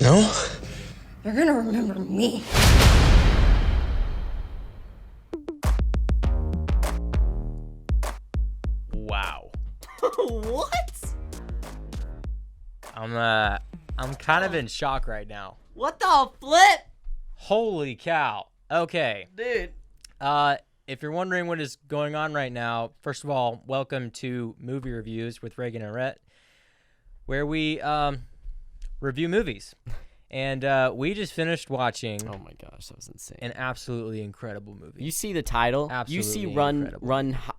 No? You're gonna remember me. Wow. What? I'm kind of in shock right now. What the flip? Holy cow. Okay. Dude. If you're wondering what is going on right now, first of all, welcome to Movie Reviews with Reagan and Rhett, where we review movies. And we just finished watching Oh my gosh, that was insane. an absolutely incredible movie. You see the title? You see Absolutely run, incredible.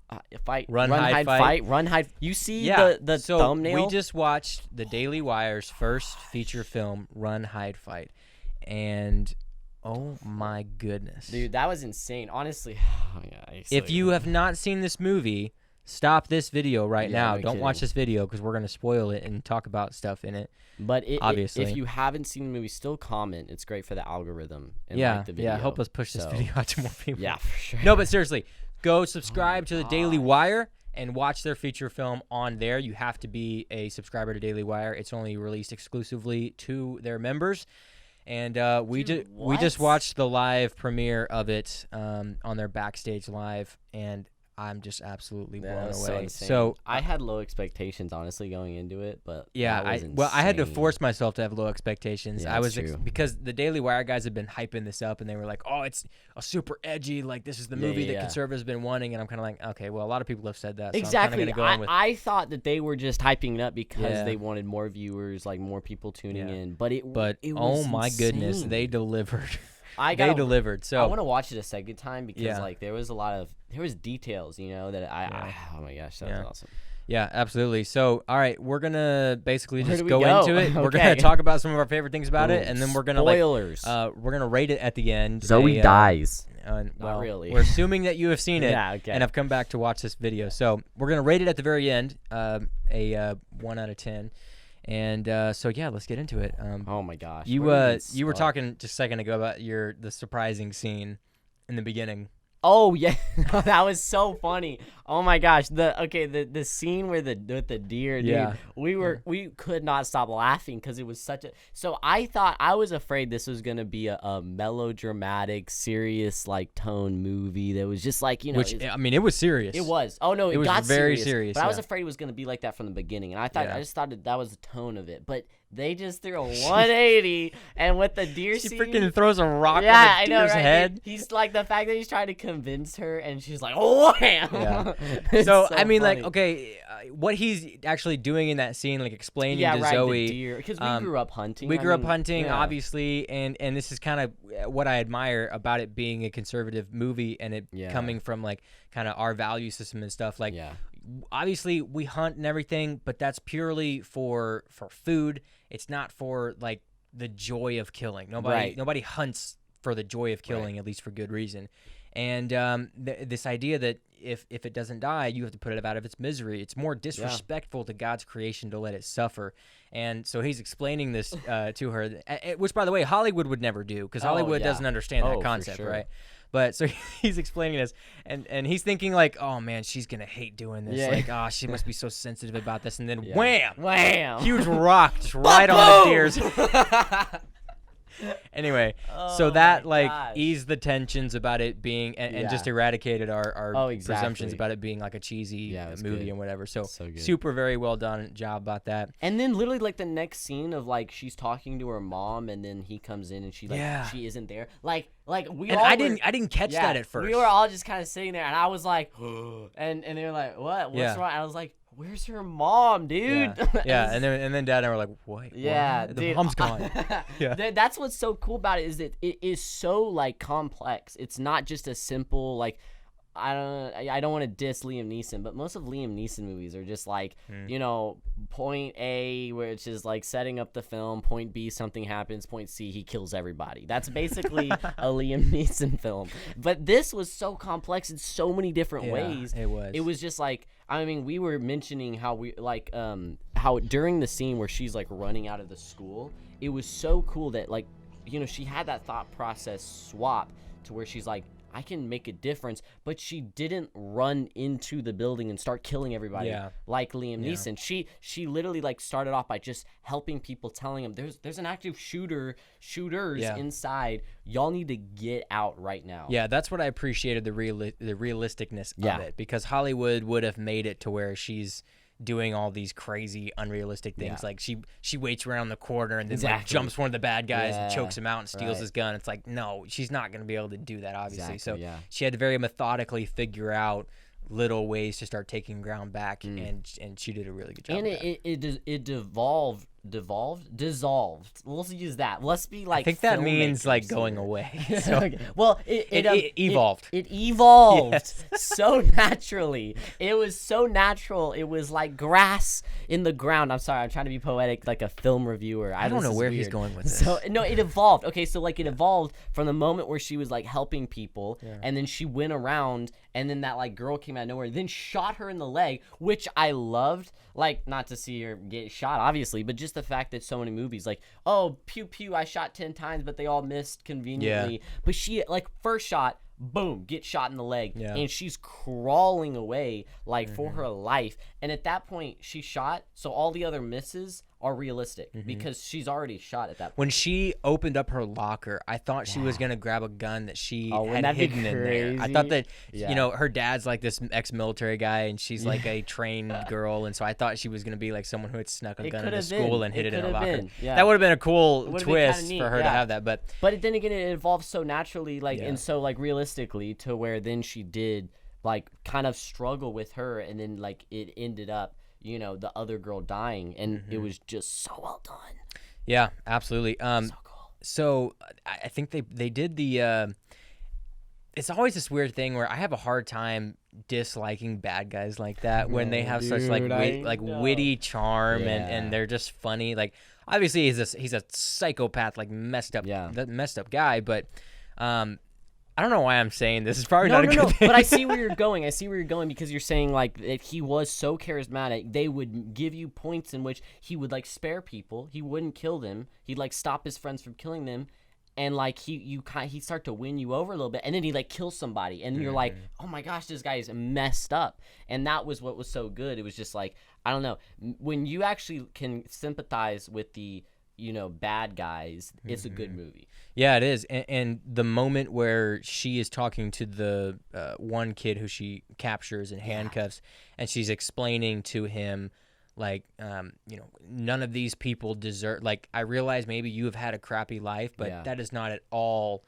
fight, Run, hide, fight. run, hide. You see Yeah, the so thumbnail? we just watched the Daily Wire's first feature film, Run, Hide, Fight. And oh my goodness. Dude, that was insane. Honestly, oh yeah, If you have not seen this movie, stop this video right Yeah, now. no Don't watch kidding. this video because we're going to spoil it and talk about stuff in it. But obviously. if you haven't seen the movie, still comment. It's great for the algorithm. And Yeah, like the video. help us push this So, video out to more people. Yeah, for sure. No, but seriously, go subscribe to the Daily Wire and watch their feature film on there. You have to be a subscriber to Daily Wire. It's only released exclusively to their members. And we Dude, just what? watched the live premiere of it on their Backstage Live, and I'm just absolutely Man, blown that was away. insane. So I had low expectations, honestly, going into it, but yeah, that was I had to insane. force myself to have low expectations. Yeah, I that's was true. because the Daily Wire guys have been hyping this up, and they were like, "Oh, it's a super edgy, like this is the movie that yeah. conservatives have been wanting." And I'm kind of like, "Okay, well, a lot of people have said that." So Exactly. I'm kind of gonna go in with, I thought that they were just hyping it up because Yeah. they wanted more viewers, like more people tuning Yeah. in. But it oh was my goodness, insane. they delivered. I They gotta- delivered. I So want to watch it a second time because Yeah. like there was details, that I oh my gosh, that Yeah. was awesome. yeah, absolutely. So all right, we're gonna basically Where just do we go go? into it. We're Okay. gonna talk about some of our favorite things about it, Boom. and then we're gonna Spoilers. we're gonna rate it at the end. dies. Well, really. We're assuming that you have seen it Yeah, okay. and have come back to watch this video. So we're gonna rate it at the very end, a 1 out of 10. And so yeah, let's get into it. Oh my gosh. You where did you were start? talking just a second ago about the surprising scene in the beginning. Oh yeah, that was so funny. Oh my gosh, the scene where with the deer, dude. Yeah. We could not stop laughing because it was such a. So I was afraid this was gonna be a melodramatic, serious like tone movie that was just like Which it's- I mean, it was serious. It was. Oh no, it was got very serious. serious, But I was yeah. afraid it was gonna be like that from the beginning, and I Yeah. just thought that was the tone of it. But they just threw a 180, and with the deer She scene, freaking throws a rock yeah, on I the know, deer's right? head. He's like the fact that he's trying to convince her, and she's like, "Oh, wham!" Yeah. It's So I mean, funny. like, okay, what he's actually doing in that scene, like explaining yeah, to right, Zoe. the deer, because we um, grew up hunting. We I grew up mean, hunting, yeah. obviously, and this is kind of what I admire about it being a conservative movie and it Yeah. coming from like kind of our value system and stuff. Like, Yeah, obviously, we hunt and everything, but that's purely for food. It's not for like the joy of killing. Right. Nobody hunts for the joy of killing, at least for good reason. And this idea that if it doesn't die, you have to put it out of its misery. It's more disrespectful to God's creation to let it suffer. And so he's explaining this to her, which, by the way, Hollywood would never do because Hollywood yeah. doesn't understand Oh, that for concept, sure. right? But so he's explaining this, and he's thinking like, oh man, she's gonna hate doing this. Yeah. Like, oh, she must be so sensitive about this. And then Yeah. wham, wham, huge rock just right on the deer's. deers. Anyway, Oh so that my like gosh. eased the tensions about it being and just Yeah. eradicated our Oh, presumptions exactly. about it being like a cheesy Yeah, it was movie good. and whatever. So, So good. super very well done job about that. And then literally like the next scene of like she's talking to her mom, and then he comes in and Yeah. she isn't there. Like we And all I were- didn't catch yeah, that at first. We were all just kind of sitting there, and I was like, and they were like, "What? What's Yeah. wrong?" I was like, "Where's her mom, dude?" yeah, and then Dad and I were like, what? Yeah, What? dude, The mom's gone. Yeah. That's what's so cool about it is that it is so like complex. It's not just a simple like. I don't want to diss Liam Neeson, but most of Liam Neeson movies are just like, point A, which is like setting up the film, point B, something happens, point C, he kills everybody. That's basically a Liam Neeson film. But this was so complex in so many different Yeah, ways. it was. It was just like, I mean, we were mentioning how we like how during the scene where she's like running out of the school, it was so cool that like, she had that thought process swap to where she's like, I can make a difference. But she didn't run into the building and start killing everybody like Liam Neeson. She literally like started off by just helping people, telling them there's an active shooters inside. Y'all need to get out right now. Yeah, that's what I appreciated, the realisticness of it, because Hollywood would have made it to where she's doing all these crazy unrealistic things, like she waits around the corner and then like jumps one of the bad guys and chokes him out and steals his gun. It's like, no, she's not going to be able to do that, obviously. She had to very methodically figure out little ways to start taking ground back, and she did a really good job. And it dissolved. We'll use that. Let's be like, I think that means like going away. So okay. Well, it evolved. It evolved so naturally. It was so natural. It was like grass in the ground. I'm sorry, I'm trying to be poetic like a film reviewer. I don't know where he's going with this. So no, it evolved. Okay, so like it evolved from the moment where she was like helping people, and then she went around, and then that like girl came out of nowhere, then shot her in the leg, which I loved. Like, not to see her get shot, obviously, but just the fact that so many movies, like, oh, pew pew, I shot 10 times, but they all missed conveniently. Yeah. But she, like, first shot, boom, get shot in the leg, and she's crawling away, like, for her life. And at that point, she shot, so all the other misses are realistic because she's already shot at that point. When she opened up her locker, I thought she was going to grab a gun that she had hidden in there. I thought that, you know, her dad's like this ex-military guy, and she's like a trained girl, and so I thought she was going to be like someone who had snuck a gun into school and hid it in her locker. That would have been a cool twist for her to have that. But then again, it evolved so naturally, like, and so, like, realistically, to where then she did, like, kind of struggle with her, and then, like, it ended up, you know, the other girl dying, and it was just so well done. Yeah, absolutely. So cool. So I think they did the. It's always this weird thing where I have a hard time disliking bad guys like that when they have such like witty charm and they're just funny. Like, obviously he's a psychopath, like messed up guy, but I don't know why I'm saying this. It's probably not a good thing. But I see where you're going. Because you're saying, like, that he was so charismatic. They would give you points in which he would, like, spare people. He wouldn't kill them. He'd, like, stop his friends from killing them. And, like, he'd start to win you over a little bit. And then he'd, like, kill somebody. And you're like, oh, my gosh, this guy is messed up. And that was what was so good. It was just, like, I don't know. When you actually can sympathize with the, you know, bad guys, it's a good movie. Yeah, it is. And the moment where she is talking to the one kid who she captures in handcuffs, and she's explaining to him, like, you know, none of these people deserve, like, I realize maybe you have had a crappy life, but that does not at all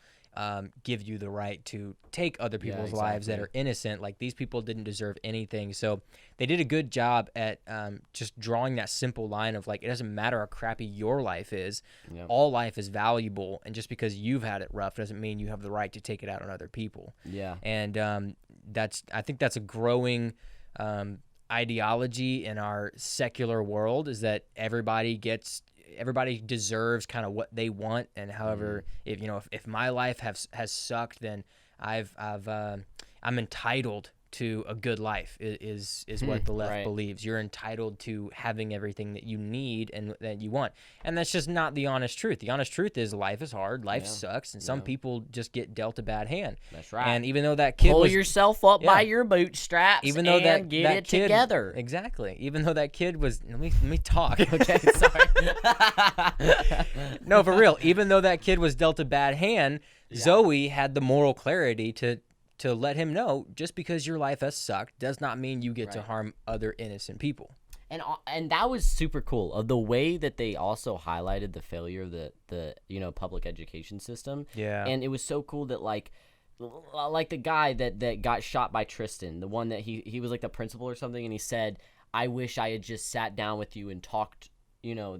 give you the right to take other people's lives that are innocent. Like, these people didn't deserve anything. So they did a good job at just drawing that simple line of, like, it doesn't matter how crappy your life is. All life is valuable, and just because you've had it rough doesn't mean you have the right to take it out on other people. And I think that's a growing ideology in our secular world, is that everybody deserves kind of what they want, and however, if my life has sucked, then I'm entitled to a good life is what the left believes. You're entitled to having everything that you need and that you want, and that's just not the honest truth. The honest truth is life is hard, life sucks, and some people just get dealt a bad hand. That's right. And even though that kid pull yourself up by your bootstraps, even though and get it kid, together. Exactly. Even though that kid was, let me talk. Okay, sorry. No, for real. Even though that kid was dealt a bad hand, Zoe had the moral clarity to let him know, just because your life has sucked does not mean you get to harm other innocent people. And that was super cool, of the way that they also highlighted the failure of the public education system. Yeah. And it was so cool that like the guy that got shot by Tristan, the one that he was like the principal or something, and he said, I wish I had just sat down with you and talked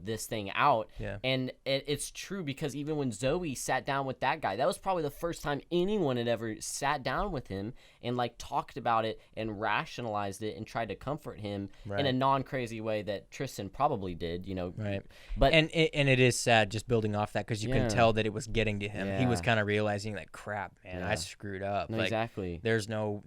this thing out. And it's true, because even when Zoe sat down with that guy, that was probably the first time anyone had ever sat down with him and like talked about it and rationalized it and tried to comfort him in a non-crazy way that Tristan probably did, but and it is sad, just building off that, because you can tell that it was getting to him. He was kind of realizing, like, crap, man, I screwed up. No, like, exactly. There's no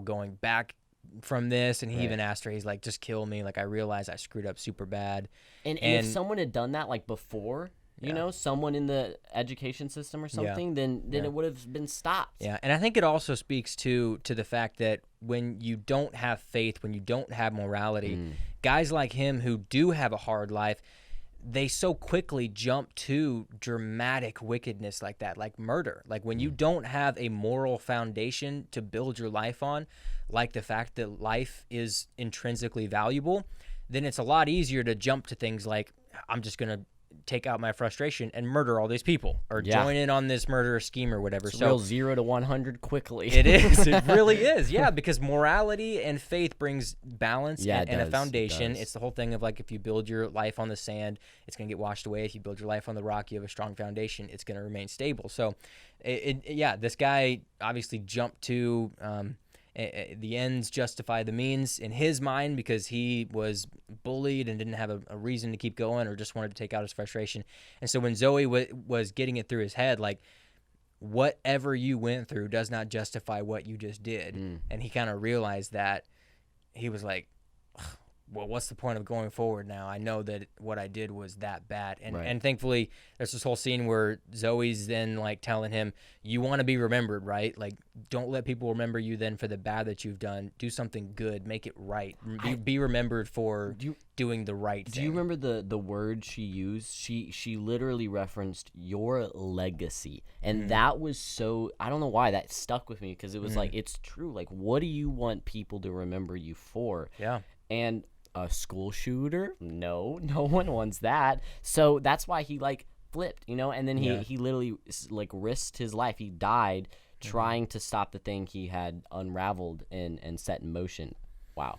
going back from this. And he even asked her, he's like, just kill me, like, I realized I screwed up super bad. And if someone had done that like before, you know, someone in the education system or something, then it would have been stopped. Yeah, and I think it also speaks to the fact that when you don't have faith, when you don't have morality, guys like him who do have a hard life, they so quickly jump to dramatic wickedness like that, like murder. Like when you don't have a moral foundation to build your life on, like the fact that life is intrinsically valuable, then it's a lot easier to jump to things like, I'm just going to take out my frustration and murder all these people or join in on this murder scheme or whatever. It's real 0 to 100 quickly. It is. It really is. Yeah, because morality and faith brings balance and a foundation. It's the whole thing of like, if you build your life on the sand, it's going to get washed away. If you build your life on the rock, you have a strong foundation. It's going to remain stable. So, this guy obviously jumped to the ends justify the means in his mind because he was bullied and didn't have a reason to keep going or just wanted to take out his frustration. And so when Zoe was getting it through his head, like, whatever you went through does not justify what you just did. And he kind of realized that. He was like, well, what's the point of going forward now? I know that what I did was that bad. And thankfully, there's this whole scene where Zoe's then like telling him, you want to be remembered, right? Like, don't let people remember you then for the bad that you've done. Do something good. Make it right. Be remembered for doing the right thing. Do you remember the word she used? She literally referenced your legacy. And that was so, I don't know why, that stuck with me because it was like, it's true. Like, what do you want people to remember you for? Yeah. And a school shooter? No one wants that. So that's why he like flipped, you know, and then he literally like risked his life. He died trying to stop the thing he had unraveled and set in motion. Wow.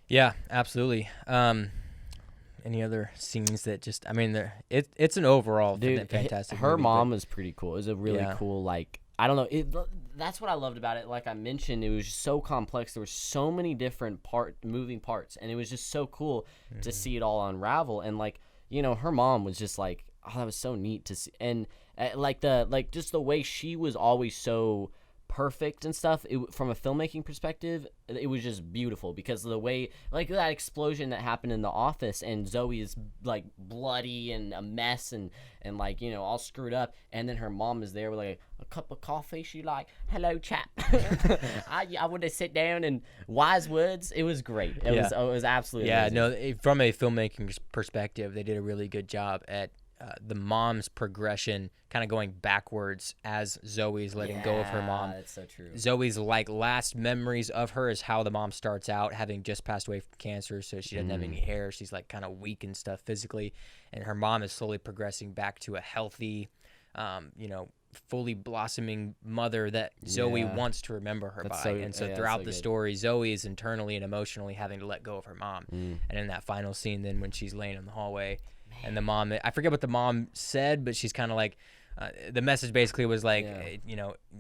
Yeah, absolutely. Any other scenes that just, I mean, it's an overall fantastic her movie, mom was pretty cool. It was a really cool, like, I don't know, that's what I loved about it. Like I mentioned, it was just so complex. There were so many different moving parts, and it was just so cool to see it all unravel. And like, you know, her mom was just like, oh, that was so neat to see. And just the way she was always so perfect and stuff, from a filmmaking perspective, it was just beautiful because of the way, like that explosion that happened in the office and Zoe is like bloody and a mess and like, you know, all screwed up, and then her mom is there with like a cup of coffee. She like, hello chap. I want to sit down and wise words. It was great. It was absolutely amazing. No, from a filmmaking perspective, they did a really good job at the mom's progression, kind of going backwards as Zoe's letting go of her mom. That's so true. Zoe's like last memories of her is how the mom starts out, having just passed away from cancer, so she doesn't have any hair. She's like kind of weak and stuff physically, and her mom is slowly progressing back to a healthy, fully blossoming mother that Zoe wants to remember her by. And so throughout the story, Zoe is internally and emotionally having to let go of her mom. And in that final scene, then when she's laying in the hallway. And the mom, I forget what the mom said, but she's kind of like, the message basically was like,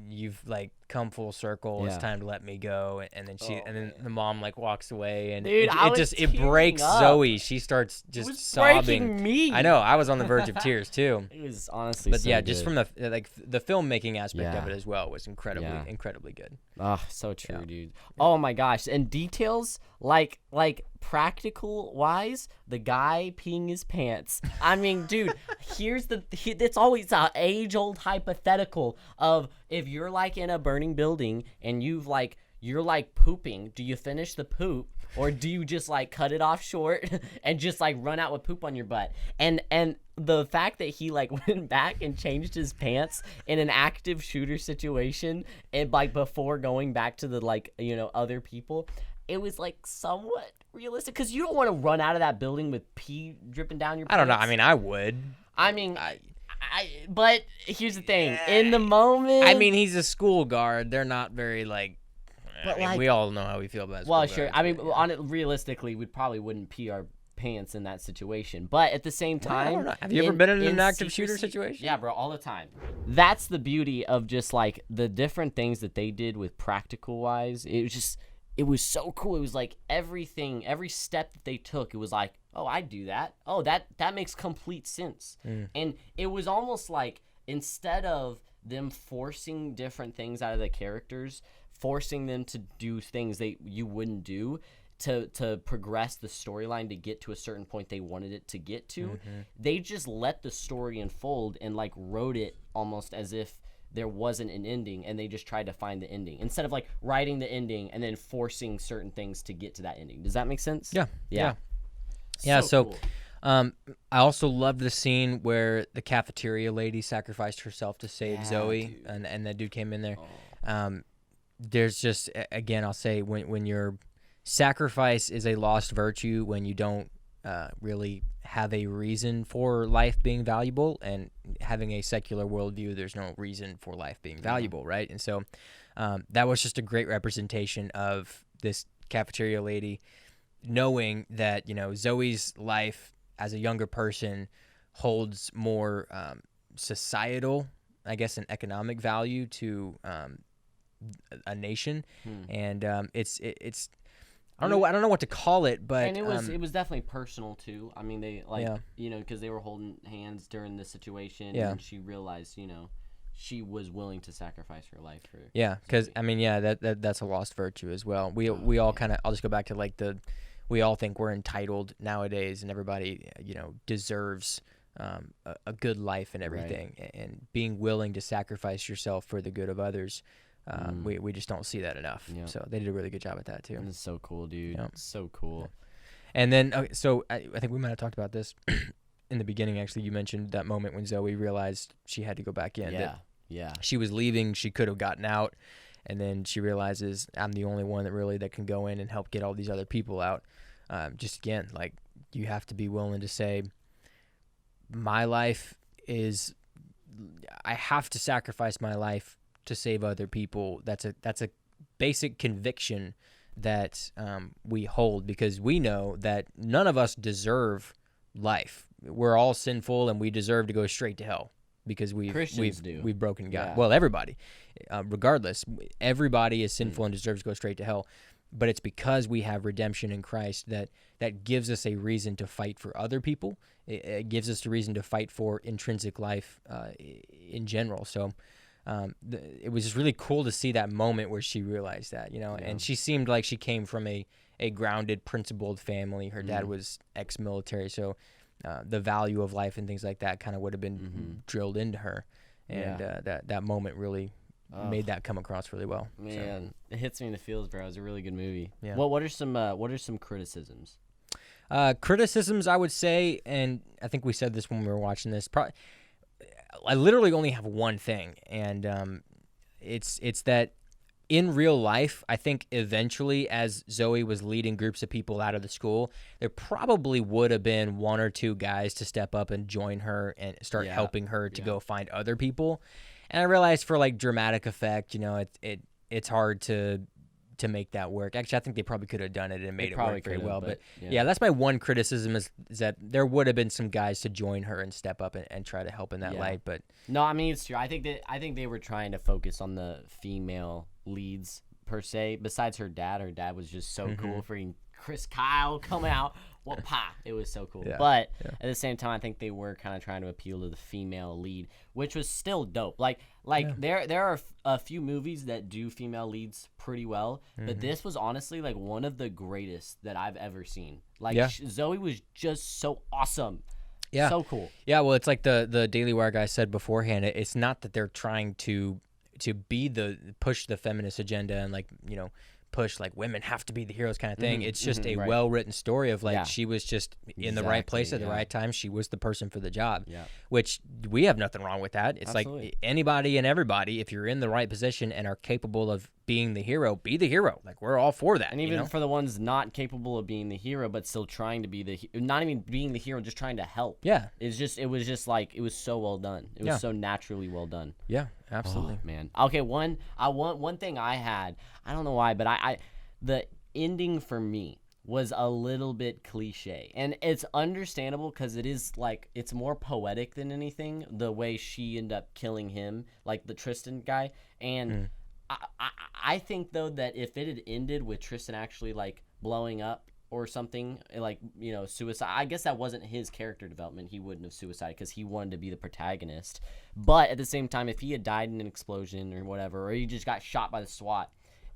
you've like come full circle. It's time to let me go. And then then the mom like walks away, and dude, it breaks Zoe. She starts just sobbing. Breaking me. I know. I was on the verge of tears too. It was honestly, but so yeah, good. just from the filmmaking aspect of it as well was incredibly good. Oh, so true, dude. Oh my gosh, and details like practical wise, the guy peeing his pants. I mean, dude, it's always an age-old hypothetical of if you're like in a burning building and you're like pooping, do you finish the poop or do you just like cut it off short and just like run out with poop on your butt? And the fact that he like went back and changed his pants in an active shooter situation and like before going back to the like, you know, other people, it was like somewhat realistic because you don't want to run out of that building with pee dripping down your pants. I don't know. I mean, I would. But here's the thing. In the moment, I mean, he's a school guard. They're not very like. But I mean, we all know how we feel about. Well, sure. I mean, realistically, we probably wouldn't pee our pants in that situation. But at the same time, I don't know. Have you ever been in an active shooter situation? Yeah, bro, all the time. That's the beauty of just like the different things that they did with practical wise. It was so cool. It was like everything, every step that they took, it was like, oh, I do that. Oh, that makes complete sense. And it was almost like instead of them forcing different things out of the characters, forcing them to do things you wouldn't do, to progress the storyline to get to a certain point they wanted it to get to. They just let the story unfold and like wrote it almost as if there wasn't an ending, and they just tried to find the ending instead of like writing the ending and then forcing certain things to get to that ending. Does that make sense? Yeah. So cool. I also loved the scene where the cafeteria lady sacrificed herself to save Zoe, and that dude came in there. There's just, again, I'll say, when your sacrifice is a lost virtue, when you don't really have a reason for life being valuable, and having a secular worldview, there's no reason for life being valuable, right? And so that was just a great representation of this cafeteria lady, knowing that, you know, Zoe's life as a younger person holds more societal, I guess, and economic value to a nation, and it's I don't know what to call it, but and it was definitely personal too. I mean, they you know, because they were holding hands during the situation, and she realized, you know, she was willing to sacrifice her life for because I mean, that's a lost virtue as well. We all kind of, I'll just go back to like we all think we're entitled nowadays, and everybody, you know, deserves a good life and everything, and being willing to sacrifice yourself for the good of others. We just don't see that enough. So they did a really good job at that too. It's so cool, dude. So cool. And then, so I think we might have talked about this in the beginning. Actually, you mentioned that moment when Zoe realized she had to go back in. Yeah. She was leaving. She could have gotten out, and then she realizes, I'm the only one that can go in and help get all these other people out. Just again, like, you have to be willing to say, my life is, I have to sacrifice my life to save other people. That's a basic conviction that we hold, because we know that none of us deserve life. We're all sinful, and we deserve to go straight to hell because we've broken God. Yeah. Well, everybody, regardless, everybody is sinful and deserves to go straight to hell. But it's because we have redemption in Christ that gives us a reason to fight for other people. It gives us a reason to fight for intrinsic life in general. So it was just really cool to see that moment where she realized that, you know, and she seemed like she came from a grounded, principled family. Her dad was ex-military, so the value of life and things like that kind of would have been drilled into her. And that moment really made that come across really well. Man, it hits me in the feels, bro. It was a really good movie. Yeah. What are some criticisms? Criticisms, I would say, and I think we said this when we were watching this, I literally only have one thing, and it's that in real life, I think eventually, as Zoe was leading groups of people out of the school, there probably would have been one or two guys to step up and join her and start helping her to go find other people. And I realized, for like dramatic effect, you know, it's hard to make that work. Actually, I think they probably could have done it and made it work very well. But yeah, that's my one criticism is that there would have been some guys to join her and step up and try to help in that light. But no, I mean, it's true. I think they were trying to focus on the female leads per se. Besides her dad was just so cool. Freaking Chris Kyle coming out. It was so cool. But at the same time, I think they were kind of trying to appeal to the female lead, which was still dope. There are a few movies that do female leads pretty well, but this was honestly like one of the greatest that I've ever seen. Zoe was just so awesome. Yeah. So cool. Yeah, well, it's like the Daily Wire guy said beforehand, it's not that they're trying to push the feminist agenda and, like, you know, push like women have to be the heroes kind of thing. It's just a well-written story of like she was just in the right place at the right time. She was the person for the job, which we have nothing wrong with that. It's like anybody and everybody, if you're in the right position and are capable of being the hero, be the hero. Like, we're all for that. And even for the ones not capable of being the hero, but still trying to be not even being the hero, just trying to help. Yeah. It was so well done. It was so naturally well done. Yeah, absolutely. Oh, man. Okay, one thing I had, I don't know why, but the ending for me was a little bit cliche, and it's understandable because it is like, it's more poetic than anything, the way she ended up killing him, like the Tristan guy. And I think though that if it had ended with Tristan actually like blowing up or something, like, you know, suicide, I guess that wasn't his character development. He wouldn't have suicided because he wanted to be the protagonist. But at the same time, if he had died in an explosion or whatever, or he just got shot by the SWAT,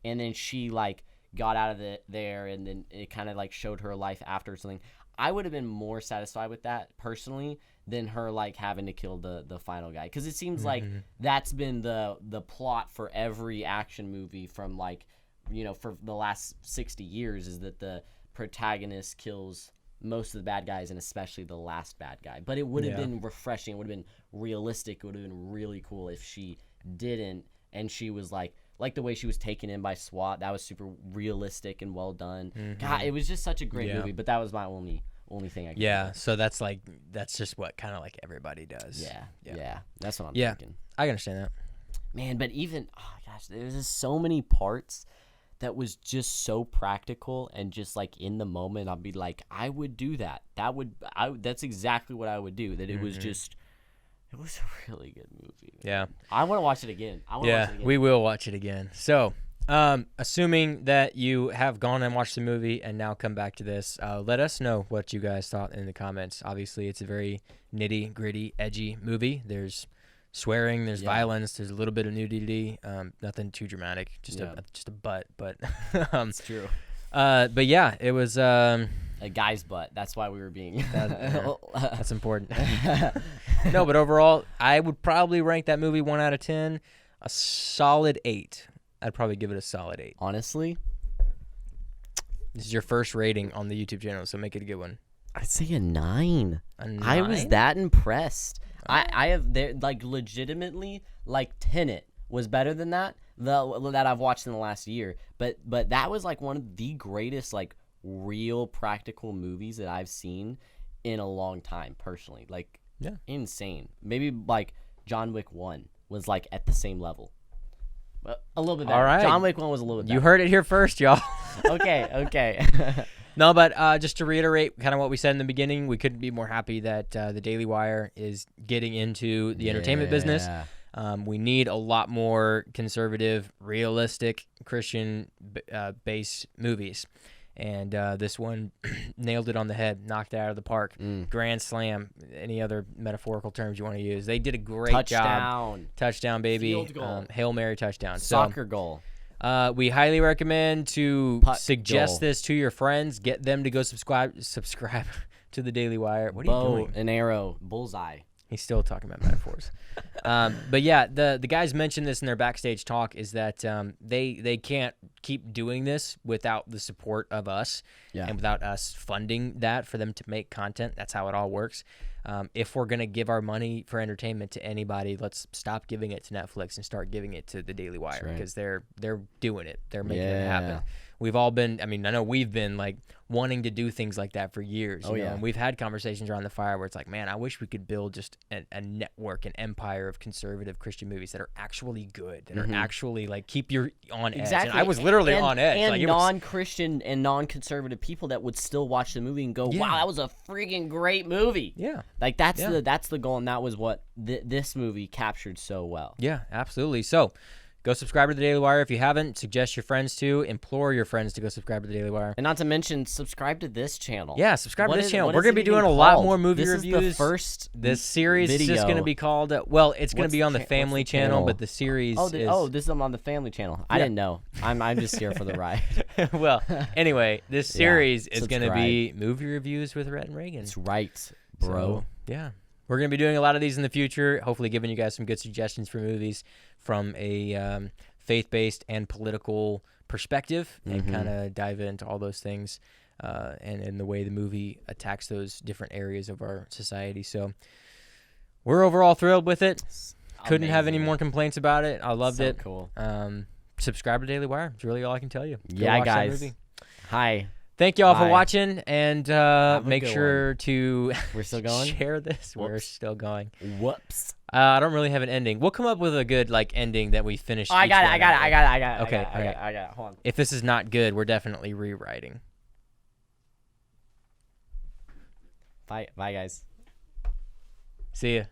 and then she like got out of there, and then it kind of like showed her life after or something. I would have been more satisfied with that personally than her like having to kill the final guy, because it seems like that's been the plot for every action movie from like, you know, for the last 60 years, is that the protagonist kills most of the bad guys, and especially the last bad guy. But it would have been refreshing, it would have been realistic, it would have been really cool if she didn't, and she was like the way she was taken in by SWAT. That was super realistic and well done. God, it was just such a great movie. But that was my only thing I could think of. So that's just what kind of like everybody does. Yeah. That's what I'm thinking. I understand that. Man, but even, oh gosh, there's just so many parts that was just so practical and just like in the moment. I'll be like, I would do that. That's exactly what I would do. That it was just, it was a really good movie. Yeah. I want to watch it again. We will watch it again. So, assuming that you have gone and watched the movie and now come back to this, let us know what you guys thought in the comments. Obviously, it's a very nitty gritty, edgy movie. There's swearing, there's violence, there's a little bit of nudity. Nothing too dramatic, just a butt. But it's true. But yeah, it was a guy's butt. That's why we were being. That's important. No, but overall, I would probably rank that movie 1 out of 10, a solid 8. I'd probably give it a solid 8. Honestly, this is your first rating on the YouTube channel, so make it a good one. I'd say a 9. A 9? I was that impressed. I have there like legitimately like Tenet was better than that that I've watched in the last year. But that was like one of the greatest like real practical movies that I've seen in a long time personally. Like insane. Maybe like John Wick 1 was like at the same level. A little bit better. All right. John Wick 1 was a little bit better. You heard it here first, y'all. Okay. No, but just to reiterate kind of what we said in the beginning, we couldn't be more happy that the Daily Wire is getting into the entertainment business. We need a lot more conservative, realistic, Christian-based movies. And this one nailed it on the head, knocked it out of the park. Grand slam, any other metaphorical terms you want to use. They did a great job. Touchdown, baby. Field goal. Hail Mary touchdown. Soccer goal. We highly recommend to suggest this to your friends. Get them to go subscribe to the Daily Wire. What are you doing? An arrow, bullseye. He's still talking about metaphors. But yeah, the guys mentioned this in their backstage talk, is that they can't keep doing this without the support of us and without us funding that for them to make content. That's how it all works. If we're going to give our money for entertainment to anybody, let's stop giving it to Netflix and start giving it to the Daily Wire, because they're doing it. They're making it happen. We've all been, I know we've been like wanting to do things like that for years. You know? And we've had conversations around the fire where it's like, man, I wish we could build just a network, an empire of conservative Christian movies that are actually good, that are actually like keep you on edge. Exactly. And I was literally on edge. And like, non-Christian and non-conservative people that would still watch the movie and go, wow, that was a freaking great movie. Yeah. Like that's the goal, and that was what this movie captured so well. Yeah, absolutely. So go subscribe to the Daily Wire if you haven't. Suggest your friends to. Implore your friends to go subscribe to the Daily Wire. And not to mention, subscribe to this channel. Yeah, subscribe to this channel. We're going to be doing a lot more movie reviews. This is the first This series video. is just going to be called, it's going to be on the family channel, but the series is... this is on the family channel. I didn't know. I'm just here for the ride. Well, anyway, this series is going to be movie reviews with Rhett and Reagan. That's right, bro. So, yeah. We're going to be doing a lot of these in the future, hopefully giving you guys some good suggestions for movies from a faith-based and political perspective, and kind of dive into all those things and the way the movie attacks those different areas of our society. So we're overall thrilled with it. Couldn't have any more complaints about it. I loved it. Cool. Subscribe to Daily Wire. It's really all I can tell you. Go Yeah, watch that guys. movie. Hi. Thank you all for Bye. watching, and make good sure to We're still going? share this. We're Whoops. still going. Whoops. I don't really have an ending. We'll come up with a good ending that we finish. I each got it. one I got it. out I with. got it. I got it. Okay, I got it. Hold on. If this is not good, we're definitely rewriting. Bye, guys. See ya.